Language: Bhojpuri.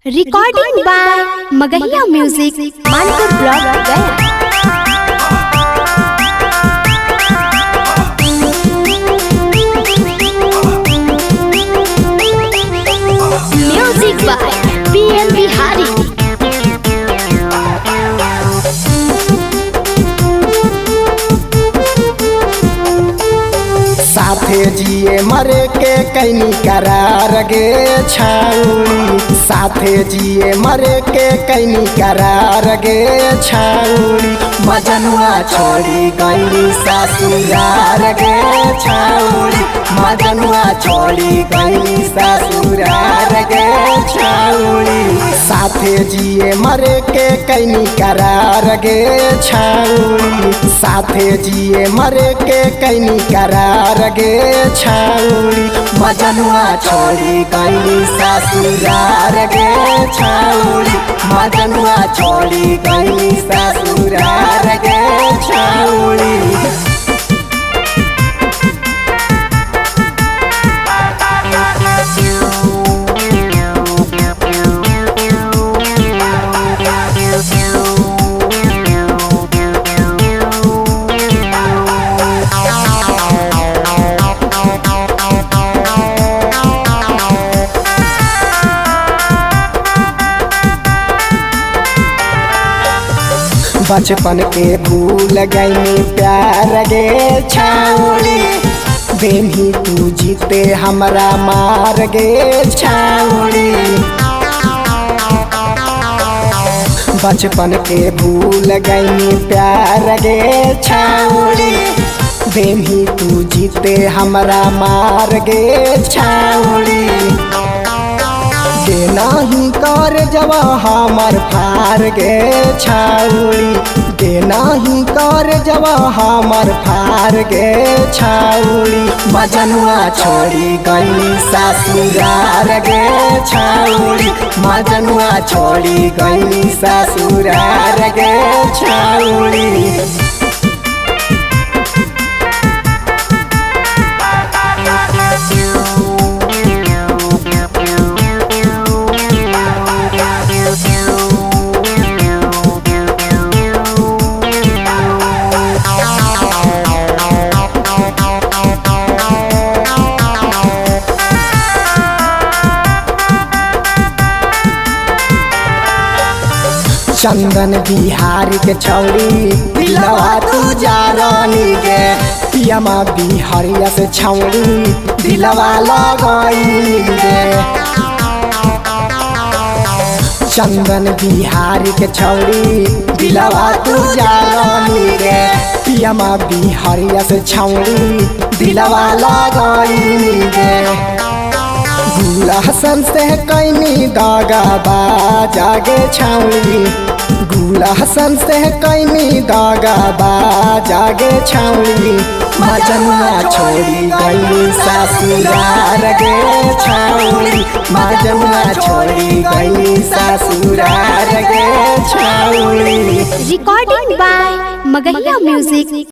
Recording by Magahiya Music, MANPUR Block, Gaya. Music by P M Bihari. साथे जिए मरे के कैनी करार गे छाउड़ी, साथे जिए मरे के कैनी करार गे छाउड़ी। मजनुआ छोड़ी गईली ससुरार गे छाउड़ी, मजनुआ छोड़ी गईली ससुरार गे छाउड़ी। साथे जिए मरे के कैनी करार गे छाउड़ी, साथे जिए मरे के कैनी करार गे छाउड़ी। मजनुआ छोड़ी गईली ससुरार गे छाउड़ी, मजनुआ छोड़ी गईली ससुरार गे छाउड़ी। बचपन के भूल गई प्यार गे छाउड़ी, बेनी तू जीते हमरा मार गे छाउड़ी। बचपन के भूल गई प्यार गे छाउड़ी, बेनी तू जीते हमरा मार गे छाउड़ी। देना ही कर जवा हमर फार गे छाउड़ी, देना ही कर जवा हमर फार गे छाउड़ी। मजनुआ छोड़ी गईली ससुरार गे छाउड़ी, मजनुआ छोड़ी गईली ससुरार गे छाउड़ी। चंदन बिहारी के छौड़ी दिलवा तू जारानी गे, PM बिहारिया से छौड़ी दिलवा लगाई गे। चंदन बिहारी के छौड़ी दिलवा तू जारानी गे, PM बिहारिया से छौड़ी दिलवा लगाई गे। गुलशन से कैनी दागा बाजा गे छाउड़ी, गुलशन से कैनी दागा बाजा गे छाउड़ी। मजनुआ छोड़ी गईली ससुरार गे छाउड़ी, मजनुआ छोड़ी गईली ससुरार गे छाउड़ी। Recording by Magahiya Music,